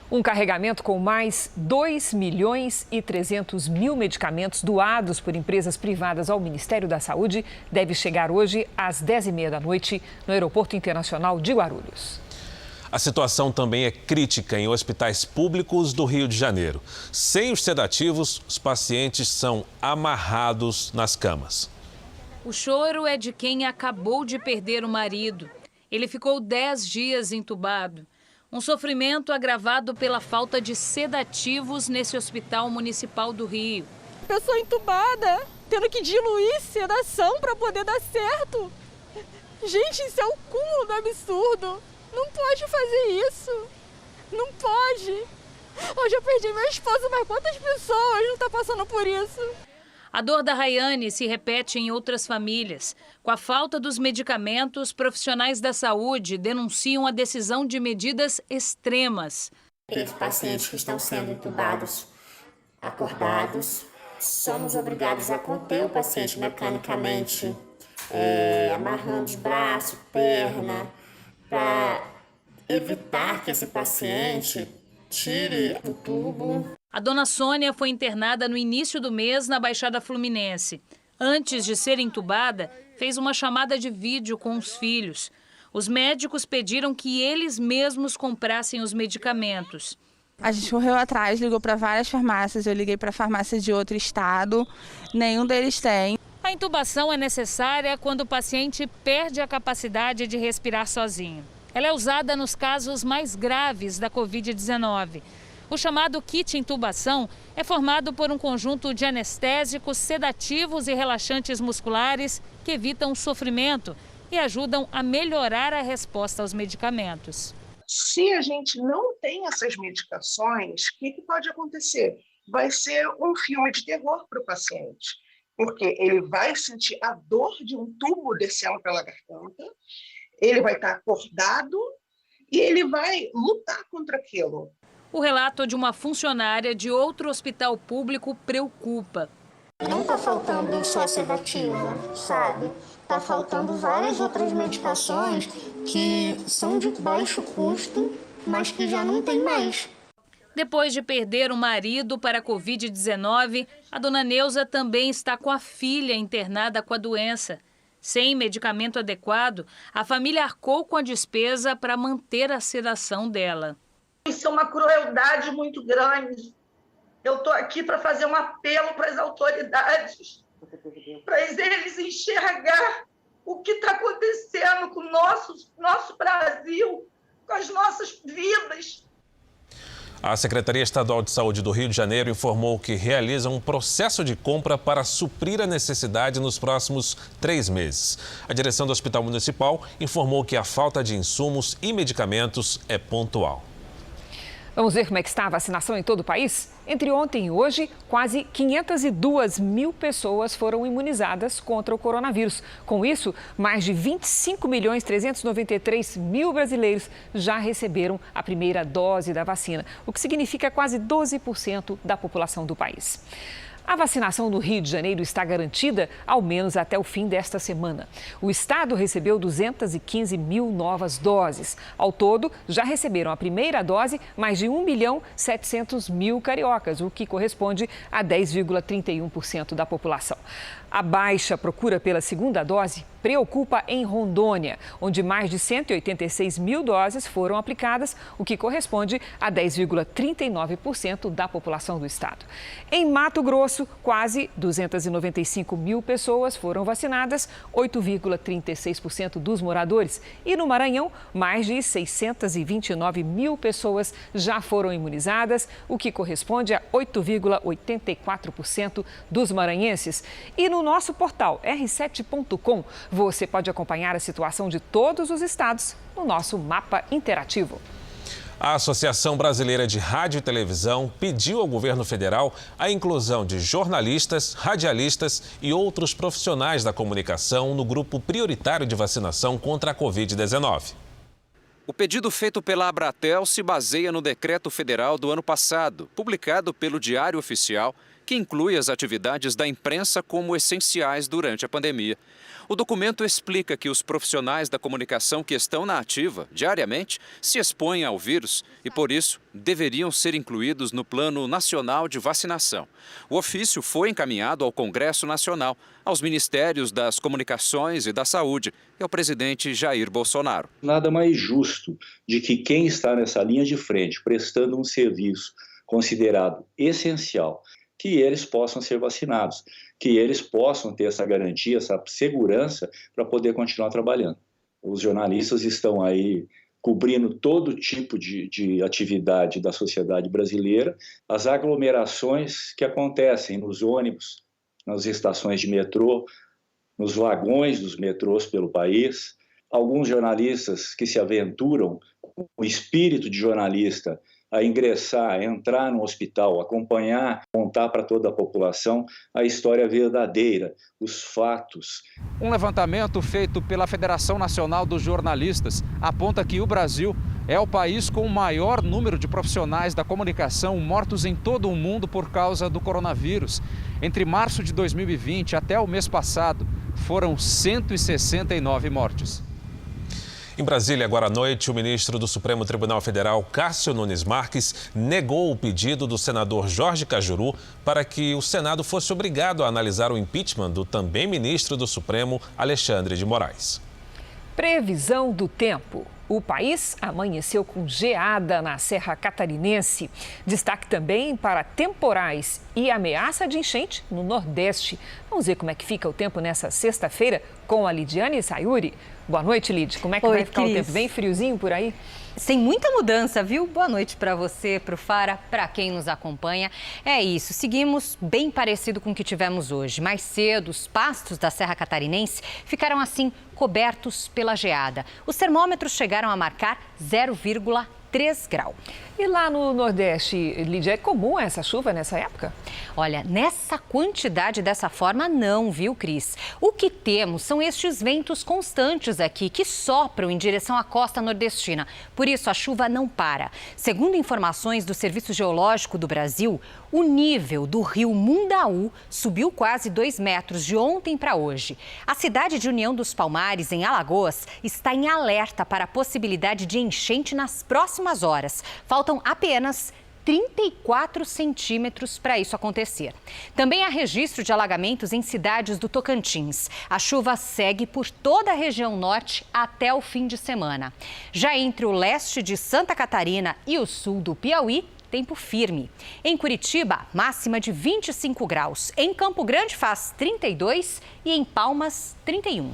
Um carregamento com mais 2.300.000 medicamentos doados por empresas privadas ao Ministério da Saúde deve chegar hoje às 10h30 da noite no Aeroporto Internacional de Guarulhos. A situação também é crítica em hospitais públicos do Rio de Janeiro. Sem os sedativos, os pacientes são amarrados nas camas. O choro é de quem acabou de perder o marido. Ele ficou 10 dias entubado. Um sofrimento agravado pela falta de sedativos nesse hospital municipal do Rio. Pessoa entubada, tendo que diluir sedação para poder dar certo. Gente, isso é o cúmulo do absurdo. Não pode fazer isso. Não pode. Hoje eu perdi meu esposo, mas quantas pessoas não estão passando por isso? A dor da Rayane se repete em outras famílias. Com a falta dos medicamentos, profissionais da saúde denunciam a decisão de medidas extremas. Os pacientes que estão sendo entubados, acordados, somos obrigados a conter o paciente mecanicamente, amarrando os braços, perna, para evitar que esse paciente tire o tubo. A dona Sônia foi internada no início do mês na Baixada Fluminense. Antes de ser entubada, fez uma chamada de vídeo com os filhos. Os médicos pediram que eles mesmos comprassem os medicamentos. A gente correu atrás, ligou para várias farmácias, eu liguei para a farmácia de outro estado, nenhum deles tem. A intubação é necessária quando o paciente perde a capacidade de respirar sozinho. Ela é usada nos casos mais graves da Covid-19. O chamado kit intubação é formado por um conjunto de anestésicos, sedativos e relaxantes musculares que evitam o sofrimento e ajudam a melhorar a resposta aos medicamentos. Se a gente não tem essas medicações, o que pode acontecer? Vai ser um filme de terror para o paciente, porque ele vai sentir a dor de um tubo descendo pela garganta, ele vai estar acordado e ele vai lutar contra aquilo. O relato de uma funcionária de outro hospital público preocupa. Não está faltando só sedativo, sabe? Está faltando várias outras medicações que são de baixo custo, mas que já não tem mais. Depois de perder o marido para a Covid-19, a dona Neuza também está com a filha internada com a doença. Sem medicamento adequado, a família arcou com a despesa para manter a sedação dela. Isso é uma crueldade muito grande. Eu estou aqui para fazer um apelo para as autoridades, para eles enxergar o que está acontecendo com o nosso Brasil, com as nossas vidas. A Secretaria Estadual de Saúde do Rio de Janeiro informou que realiza um processo de compra para suprir a necessidade nos próximos 3 meses. A direção do Hospital Municipal informou que a falta de insumos e medicamentos é pontual. Vamos ver como é que está a vacinação em todo o país? Entre ontem e hoje, quase 502 mil pessoas foram imunizadas contra o coronavírus. Com isso, mais de 25.393.000 brasileiros já receberam a primeira dose da vacina, o que significa quase 12% da população do país. A vacinação no Rio de Janeiro está garantida ao menos até o fim desta semana. O estado recebeu 215 mil novas doses. Ao todo, já receberam a primeira dose mais de 1.700.000 cariocas, o que corresponde a 10,31% da população. A baixa procura pela segunda dose preocupa em Rondônia, onde mais de 186 mil doses foram aplicadas, o que corresponde a 10,39% da população do estado. Em Mato Grosso, quase 295 mil pessoas foram vacinadas, 8,36% dos moradores. E no Maranhão, mais de 629 mil pessoas já foram imunizadas, o que corresponde a 8,84% dos maranhenses. E no nosso portal r7.com, você pode acompanhar a situação de todos os estados no nosso mapa interativo. A Associação Brasileira de Rádio e Televisão pediu ao governo federal a inclusão de jornalistas, radialistas e outros profissionais da comunicação no grupo prioritário de vacinação contra a Covid-19. O pedido feito pela Abratel se baseia no decreto federal do ano passado, publicado pelo Diário Oficial, que inclui as atividades da imprensa como essenciais durante a pandemia. O documento explica que os profissionais da comunicação que estão na ativa diariamente se expõem ao vírus e, por isso, deveriam ser incluídos no Plano Nacional de Vacinação. O ofício foi encaminhado ao Congresso Nacional, aos Ministérios das Comunicações e da Saúde e ao presidente Jair Bolsonaro. Nada mais justo de que quem está nessa linha de frente, prestando um serviço considerado essencial, que eles possam ser vacinados, que eles possam ter essa garantia, essa segurança para poder continuar trabalhando. Os jornalistas estão aí cobrindo todo tipo de atividade da sociedade brasileira, as aglomerações que acontecem nos ônibus, nas estações de metrô, nos vagões dos metrôs pelo país. Alguns jornalistas que se aventuram com o espírito de jornalista a ingressar, a entrar no hospital, acompanhar, contar para toda a população a história verdadeira, os fatos. Um levantamento feito pela Federação Nacional dos Jornalistas aponta que o Brasil é o país com o maior número de profissionais da comunicação mortos em todo o mundo por causa do coronavírus. Entre março de 2020 até o mês passado, foram 169 mortes. Em Brasília, agora à noite, o ministro do Supremo Tribunal Federal, Cássio Nunes Marques, negou o pedido do senador Jorge Cajuru para que o Senado fosse obrigado a analisar o impeachment do também ministro do Supremo, Alexandre de Moraes. Previsão do tempo. O país amanheceu com geada na Serra Catarinense. Destaque também para temporais e ameaça de enchente no Nordeste. Vamos ver como é que fica o tempo nessa sexta-feira com a Lidiane Sayuri. Boa noite, Lid. Como é que vai ficar o tempo? Bem friozinho por aí? Sem muita mudança, viu? Boa noite para você, para o Fara, para quem nos acompanha. É isso, seguimos bem parecido com o que tivemos hoje. Mais cedo, os pastos da Serra Catarinense ficaram assim cobertos pela geada. Os termômetros chegaram a marcar 0,3 grau. E lá no Nordeste, Lídia, é comum essa chuva nessa época? Olha, nessa quantidade dessa forma não, viu, Cris? O que temos são estes ventos constantes aqui que sopram em direção à costa nordestina. Por isso, a chuva não para. Segundo informações do Serviço Geológico do Brasil, o nível do rio Mundaú subiu quase 2 metros de ontem para hoje. A cidade de União dos Palmares, em Alagoas, está em alerta para a possibilidade de enchente nas próximas horas. Faltam apenas 34 centímetros para isso acontecer. Também há registro de alagamentos em cidades do Tocantins. A chuva segue por toda a região norte até o fim de semana. Já entre o leste de Santa Catarina e o sul do Piauí, tempo firme. Em Curitiba, máxima de 25 graus. Em Campo Grande faz 32 e em Palmas, 31.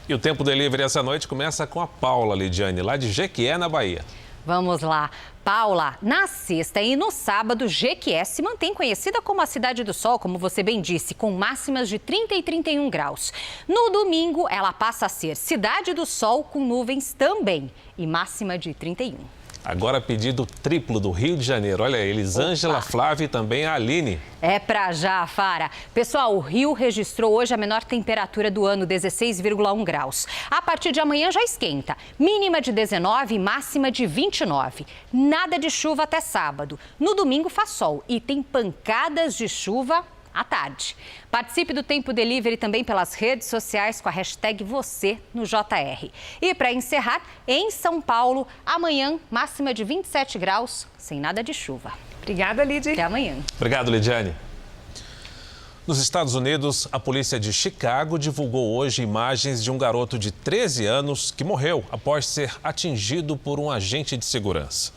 E o Tempo Delivery essa noite começa com a Paula, Lidiane, lá de Jequié, na Bahia. Vamos lá. Paula, na sexta e no sábado, Jequié se mantém conhecida como a Cidade do Sol, como você bem disse, com máximas de 30 e 31 graus. No domingo, ela passa a ser Cidade do Sol com nuvens também e máxima de 31. Agora pedido triplo do Rio de Janeiro. Olha, Elisângela, Flávia e também a Aline. É pra já, Fara. Pessoal, o Rio registrou hoje a menor temperatura do ano, 16,1 graus. A partir de amanhã já esquenta. Mínima de 19 e máxima de 29. Nada de chuva até sábado. No domingo faz sol e tem pancadas de chuva à tarde. Participe do Tempo Delivery também pelas redes sociais com a hashtag você no JR. E para encerrar, em São Paulo, amanhã, máxima de 27 graus, sem nada de chuva. Obrigada, Lidy. Até amanhã. Obrigado, Lidiane. Nos Estados Unidos, a polícia de Chicago divulgou hoje imagens de um garoto de 13 anos que morreu após ser atingido por um agente de segurança.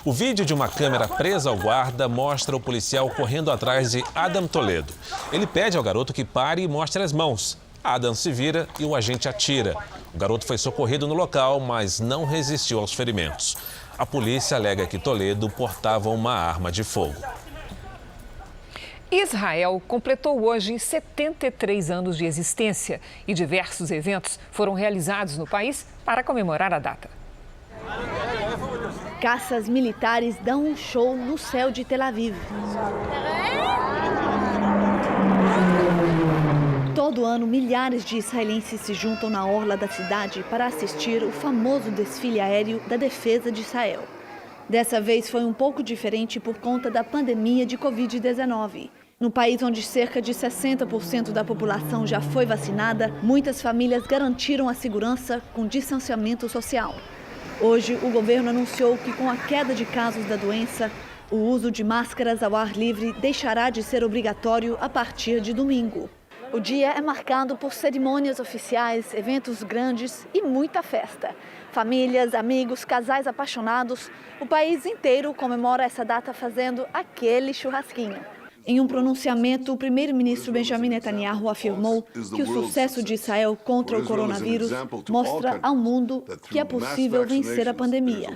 O vídeo de uma câmera presa ao guarda mostra o policial correndo atrás de Adam Toledo. Ele pede ao garoto que pare e mostre as mãos. Adam se vira e o agente atira. O garoto foi socorrido no local, mas não resistiu aos ferimentos. A polícia alega que Toledo portava uma arma de fogo. Israel completou hoje 73 anos de existência e diversos eventos foram realizados no país para comemorar a data. Caças militares dão um show no céu de Tel Aviv. Todo ano, milhares de israelenses se juntam na orla da cidade para assistir o famoso desfile aéreo da defesa de Israel. Dessa vez foi um pouco diferente por conta da pandemia de Covid-19. No país onde cerca de 60% da população já foi vacinada, muitas famílias garantiram a segurança com distanciamento social. Hoje, o governo anunciou que, com a queda de casos da doença, o uso de máscaras ao ar livre deixará de ser obrigatório a partir de domingo. O dia é marcado por cerimônias oficiais, eventos grandes e muita festa. Famílias, amigos, casais apaixonados, o país inteiro comemora essa data fazendo aquele churrasquinho. Em um pronunciamento, o primeiro-ministro Benjamin Netanyahu afirmou que o sucesso de Israel contra o coronavírus mostra ao mundo que é possível vencer a pandemia.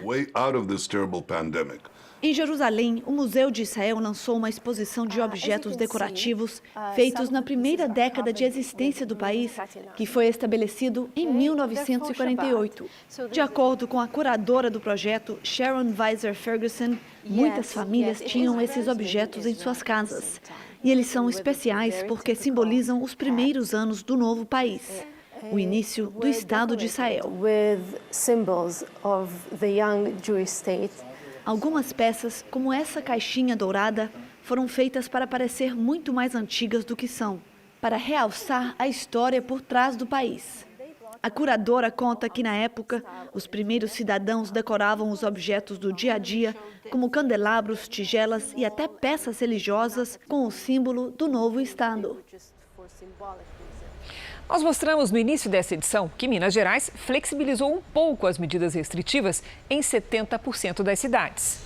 Em Jerusalém, o Museu de Israel lançou uma exposição de objetos decorativos feitos na primeira década de existência do país, que foi estabelecido em 1948. De acordo com a curadora do projeto, Sharon Weiser Ferguson, muitas famílias tinham esses objetos em suas casas. E eles são especiais porque simbolizam os primeiros anos do novo país, o início do Estado de Israel. Algumas peças, como essa caixinha dourada, foram feitas para parecer muito mais antigas do que são, para realçar a história por trás do país. A curadora conta que, na época, os primeiros cidadãos decoravam os objetos do dia a dia, como candelabros, tigelas e até peças religiosas com o símbolo do novo Estado. Nós mostramos no início dessa edição que Minas Gerais flexibilizou um pouco as medidas restritivas em 70% das cidades.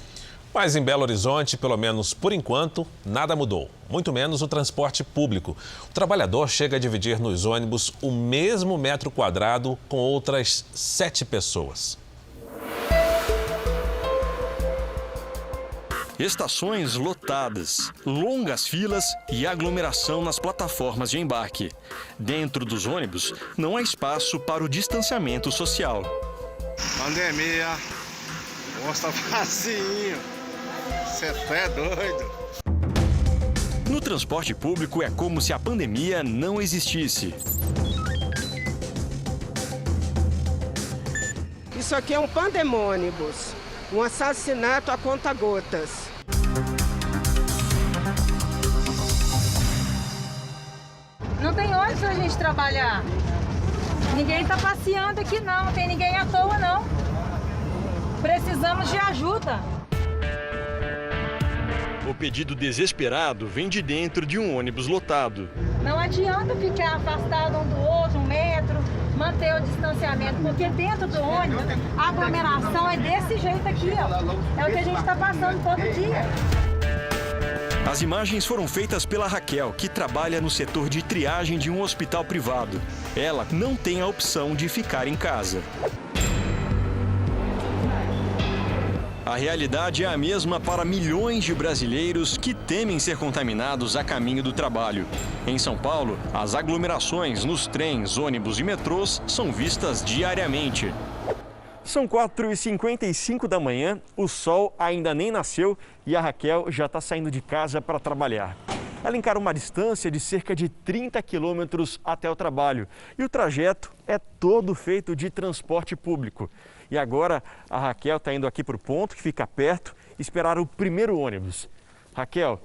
Mas em Belo Horizonte, pelo menos por enquanto, nada mudou. Muito menos o transporte público. O trabalhador chega a dividir nos ônibus o mesmo metro quadrado com outras 7 pessoas. Estações lotadas, longas filas e aglomeração nas plataformas de embarque. Dentro dos ônibus, não há espaço para o distanciamento social. Pandemia, mostra facinho, você é doido. No transporte público é como se a pandemia não existisse. Isso aqui é um pandemônibus, um assassinato a conta-gotas. Não tem ônibus pra gente trabalhar. Ninguém tá passeando aqui não, não tem ninguém à toa não. Precisamos de ajuda. O pedido desesperado vem de dentro de um ônibus lotado. Não adianta ficar afastado um do outro, 1 metro, manter o distanciamento, porque dentro do ônibus a aglomeração é desse jeito aqui, ó. É o que a gente está passando todo dia. As imagens foram feitas pela Raquel, que trabalha no setor de triagem de um hospital privado. Ela não tem a opção de ficar em casa. A realidade é a mesma para milhões de brasileiros que temem ser contaminados a caminho do trabalho. Em São Paulo, as aglomerações nos trens, ônibus e metrôs são vistas diariamente. São 4h55 da manhã, o sol ainda nem nasceu e a Raquel já está saindo de casa para trabalhar. Ela encara uma distância de cerca de 30 quilômetros até o trabalho e o trajeto é todo feito de transporte público. E agora a Raquel está indo aqui para o ponto, que fica perto, esperar o primeiro ônibus. Raquel,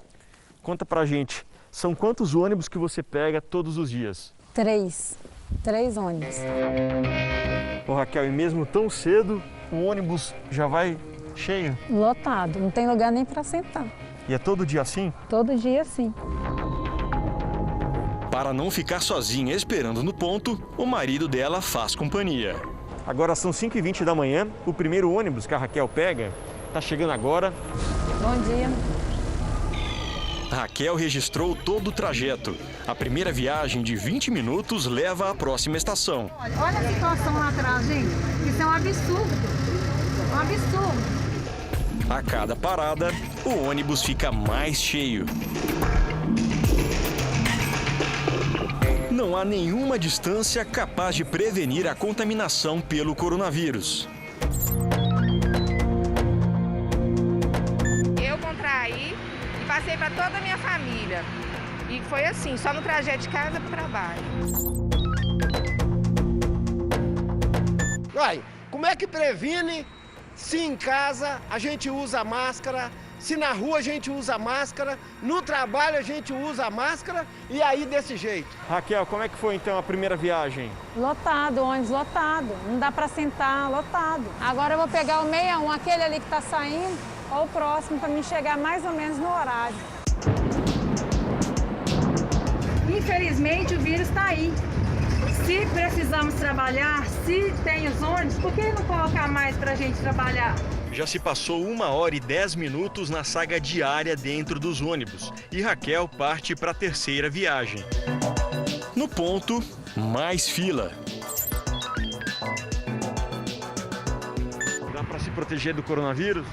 conta pra gente, são quantos ônibus que você pega todos os dias? 3 ônibus. Ô Raquel, e mesmo tão cedo, o ônibus já vai cheio? Lotado, não tem lugar nem para sentar. E é todo dia assim? Todo dia sim. Para não ficar sozinha esperando no ponto, o marido dela faz companhia. Agora são 5h20 da manhã, o primeiro ônibus que a Raquel pega está chegando agora. Bom dia. Raquel registrou todo o trajeto. A primeira viagem de 20 minutos leva à próxima estação. Olha a situação lá atrás, gente. Isso é um absurdo. Um absurdo. A cada parada, o ônibus fica mais cheio. Não há nenhuma distância capaz de prevenir a contaminação pelo coronavírus. Eu contraí e passei para toda a minha família. E foi assim, só no trajeto de casa para o trabalho. Uai, como é que previne se em casa a gente usa máscara, se na rua a gente usa máscara, no trabalho a gente usa máscara e aí desse jeito? Raquel, como é que foi então a primeira viagem? Lotado, ônibus lotado. Não dá para sentar, lotado. Agora eu vou pegar o 61, aquele ali que está saindo, ou o próximo, para mim chegar mais ou menos no horário. Infelizmente o vírus está aí. Se precisamos trabalhar, se tem os ônibus, por que não colocar mais para a gente trabalhar? Já se passou 1h10 na saga diária dentro dos ônibus e Raquel parte para a terceira viagem. No ponto, mais fila. Dá para se proteger do coronavírus?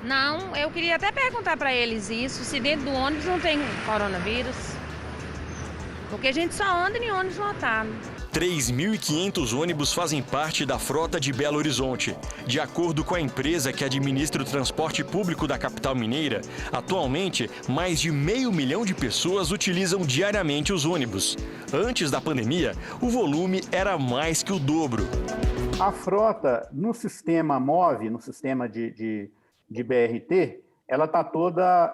Não, eu queria até perguntar para eles isso, se dentro do ônibus não tem coronavírus. Porque a gente só anda em ônibus lotado. 3.500 ônibus fazem parte da frota de Belo Horizonte. De acordo com a empresa que administra o transporte público da capital mineira, atualmente, mais de 500 mil de pessoas utilizam diariamente os ônibus. Antes da pandemia, o volume era mais que o dobro. A frota no sistema MOVE, no sistema de BRT, ela está toda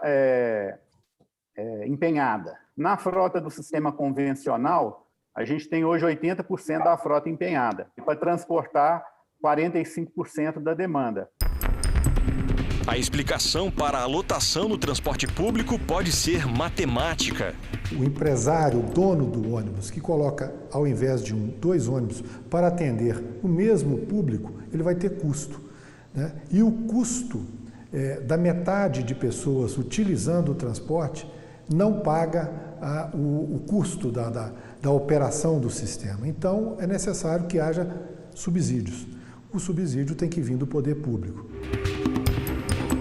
empenhada. Na frota do sistema convencional, a gente tem hoje 80% da frota empenhada, para transportar 45% da demanda. A explicação para a lotação no transporte público pode ser matemática. O empresário, o dono do ônibus, que coloca, ao invés de 2 ônibus, para atender o mesmo público, ele vai ter custo, né? E o custo da metade de pessoas utilizando o transporte não paga o custo da operação do sistema. Então, é necessário que haja subsídios. O subsídio tem que vir do poder público.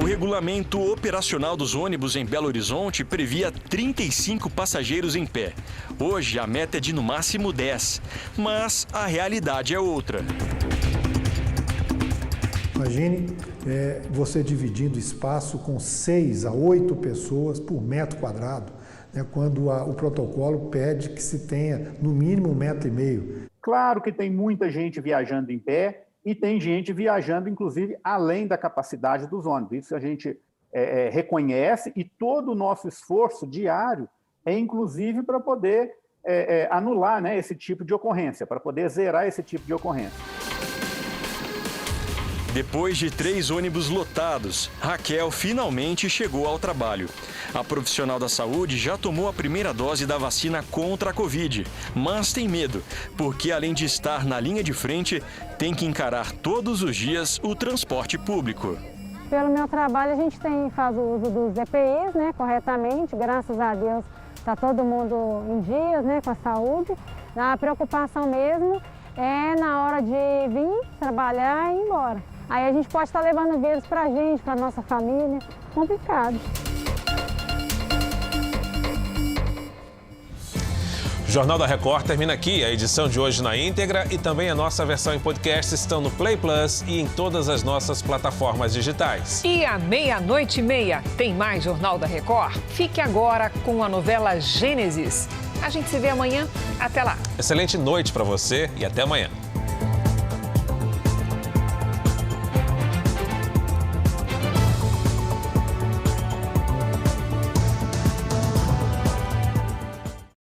O regulamento operacional dos ônibus em Belo Horizonte previa 35 passageiros em pé. Hoje, a meta é de no máximo 10, mas a realidade é outra. Imagine você dividindo espaço com 6 a 8 pessoas por metro quadrado, né, quando o protocolo pede que se tenha no mínimo 1,5 metro. Claro que tem muita gente viajando em pé e tem gente viajando, inclusive, além da capacidade dos ônibus. Isso a gente reconhece e todo o nosso esforço diário é, inclusive, para poder anular, né, esse tipo de ocorrência, para poder zerar esse tipo de ocorrência. Depois de 3 ônibus lotados, Raquel finalmente chegou ao trabalho. A profissional da saúde já tomou a primeira dose da vacina contra a Covid, mas tem medo, porque além de estar na linha de frente, tem que encarar todos os dias o transporte público. Pelo meu trabalho, a gente faz o uso dos EPIs, né, corretamente, graças a Deus está todo mundo em dias, né, com a saúde. A preocupação mesmo é na hora de vir trabalhar e ir embora. Aí a gente pode estar levando vírus para a gente, para a nossa família. Complicado. O Jornal da Record termina aqui. A edição de hoje na íntegra e também a nossa versão em podcast estão no Play Plus e em todas as nossas plataformas digitais. E à 00:30 tem mais Jornal da Record. Fique agora com a novela Gênesis. A gente se vê amanhã. Até lá. Excelente noite para você e até amanhã.